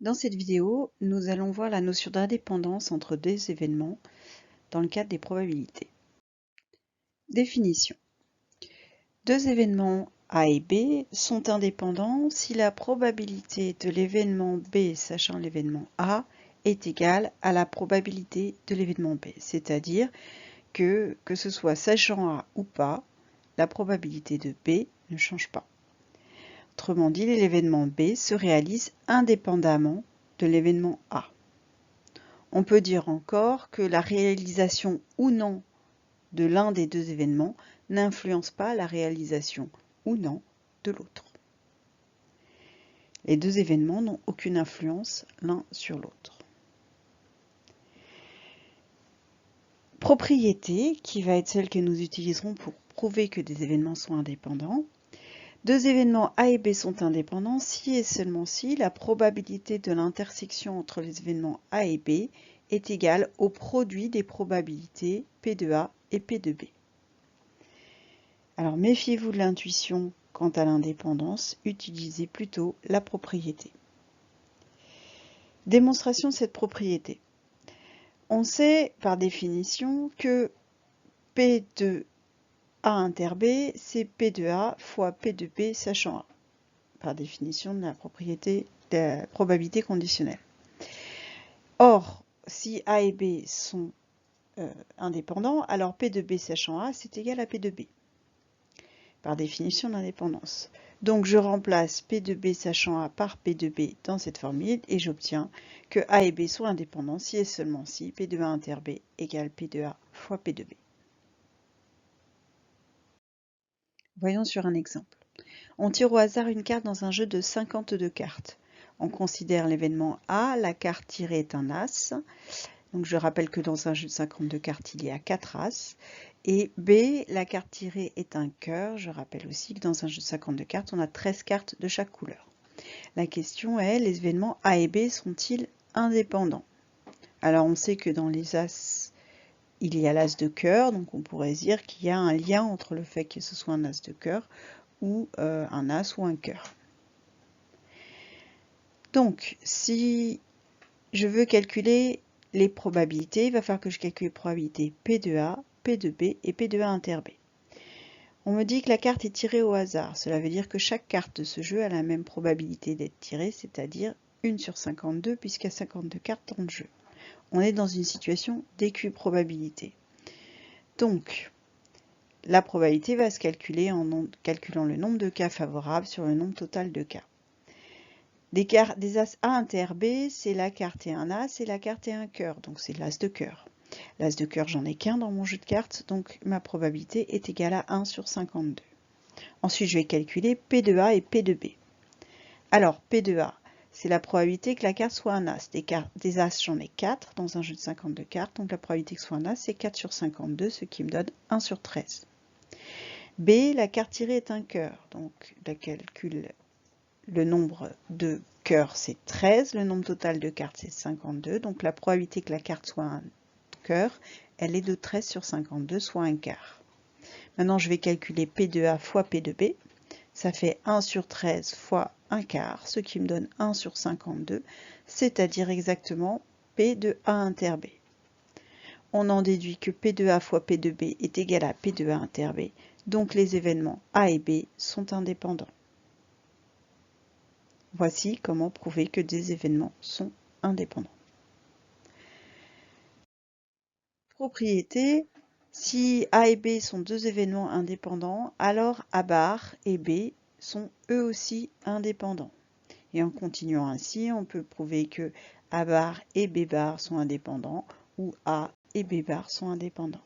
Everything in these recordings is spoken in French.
Dans cette vidéo, nous allons voir la notion d'indépendance entre deux événements dans le cadre des probabilités. Définition. Deux événements A et B sont indépendants si la probabilité de l'événement B sachant l'événement A est égale à la probabilité de l'événement B, c'est-à-dire que ce soit sachant A ou pas, la probabilité de B ne change pas. Autrement dit, l'événement B se réalise indépendamment de l'événement A. On peut dire encore que la réalisation ou non de l'un des deux événements n'influence pas la réalisation ou non de l'autre. Les deux événements n'ont aucune influence l'un sur l'autre. Propriété, qui va être celle que nous utiliserons pour prouver que des événements sont indépendants. Deux événements A et B sont indépendants si et seulement si la probabilité de l'intersection entre les événements A et B est égale au produit des probabilités P de A et P de B. Alors méfiez-vous de l'intuition quant à l'indépendance, utilisez plutôt la propriété. Démonstration de cette propriété. On sait par définition que P de A inter B, c'est P de A fois P de B sachant A, par définition de la propriété de la probabilité conditionnelle. Or, si A et B sont indépendants, alors P de B sachant A, c'est égal à P de B, par définition d'indépendance. Donc je remplace P de B sachant A par P de B dans cette formule et j'obtiens que A et B sont indépendants si et seulement si P de A inter B égale P de A fois P de B. Voyons sur un exemple. On tire au hasard une carte dans un jeu de 52 cartes. On considère l'événement A, la carte tirée est un As. Donc je rappelle que dans un jeu de 52 cartes, il y a 4 As. Et B, la carte tirée est un cœur. Je rappelle aussi que dans un jeu de 52 cartes, on a 13 cartes de chaque couleur. La question est, les événements A et B sont-ils indépendants? Alors on sait que dans les As, il y a l'As de cœur, donc on pourrait dire qu'il y a un lien entre le fait que ce soit un As de cœur ou un As ou un cœur. Donc, si je veux calculer les probabilités, il va falloir que je calcule les probabilités P de A, P de B et P de A inter B. On me dit que la carte est tirée au hasard. Cela veut dire que chaque carte de ce jeu a la même probabilité d'être tirée, c'est-à-dire 1 sur 52, puisqu'il y a 52 cartes dans le jeu. On est dans une situation d'équiprobabilité. Donc, la probabilité va se calculer en calculant le nombre de cas favorables sur le nombre total de cas. Des As A inter B, c'est la carte et un As et la carte et un cœur, donc c'est l'As de cœur. L'As de cœur, j'en ai qu'un dans mon jeu de cartes, donc ma probabilité est égale à 1 sur 52. Ensuite, je vais calculer P de A et P de B. Alors, P de A, c'est la probabilité que la carte soit un As. Des As, j'en ai 4 dans un jeu de 52 cartes, donc la probabilité que ce soit un As, c'est 4 sur 52, ce qui me donne 1 sur 13. B, la carte tirée est un cœur, donc la calcul. Le nombre de cœurs, c'est 13. Le nombre total de cartes, c'est 52. Donc la probabilité que la carte soit un cœur, elle est de 13 sur 52, soit un quart. Maintenant, je vais calculer P de A fois P de B. Ça fait 1 sur 13 fois un quart, ce qui me donne 1 sur 52, c'est-à-dire exactement P de A inter B. On en déduit que P de A fois P de B est égal à P de A inter B. Donc les événements A et B sont indépendants. Voici comment prouver que des événements sont indépendants. Propriété, si A et B sont deux événements indépendants, alors A bar et B sont eux aussi indépendants. Et en continuant ainsi, on peut prouver que A bar et B bar sont indépendants ou A et B bar sont indépendants.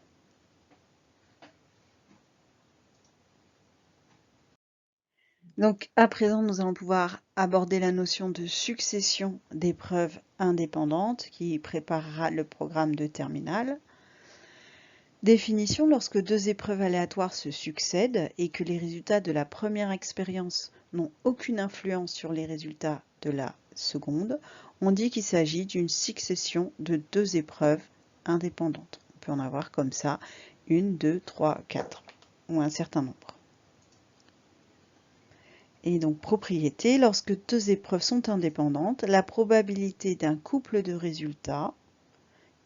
Donc à présent, nous allons pouvoir aborder la notion de succession d'épreuves indépendantes qui préparera le programme de terminale. Définition, lorsque deux épreuves aléatoires se succèdent et que les résultats de la première expérience n'ont aucune influence sur les résultats de la seconde, on dit qu'il s'agit d'une succession de deux épreuves indépendantes. On peut en avoir comme ça 1, 2, 3, 4 ou un certain nombre. Et donc, propriété, lorsque deux épreuves sont indépendantes, la probabilité d'un couple de résultats,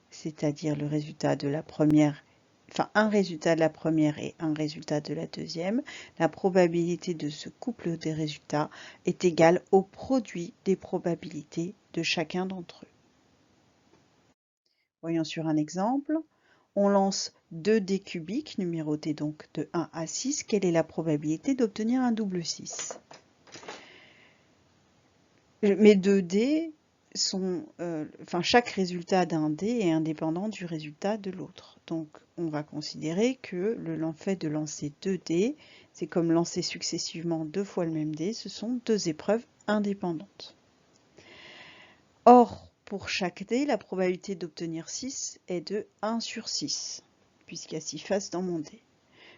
c'est-à-dire le résultat de la première, enfin un résultat de la première et un résultat de la deuxième, la probabilité de ce couple des résultats est égale au produit des probabilités de chacun d'entre eux. Voyons sur un exemple. On lance 2 dés cubiques, numérotés donc de 1 à 6. Quelle est la probabilité d'obtenir un double 6? Mes 2 dés sont, chaque résultat d'un dé est indépendant du résultat de l'autre. Donc, on va considérer que le fait de lancer 2 dés, c'est comme lancer successivement 2 fois le même dé, ce sont 2 épreuves indépendantes. Or, pour chaque dé, la probabilité d'obtenir 6 est de 1 sur 6, puisqu'il y a 6 faces dans mon dé.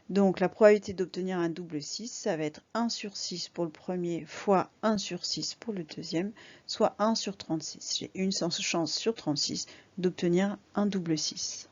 Donc la probabilité d'obtenir un double 6, ça va être 1 sur 6 pour le premier fois 1 sur 6 pour le deuxième, soit 1 sur 36. J'ai une chance sur 36 d'obtenir un double 6.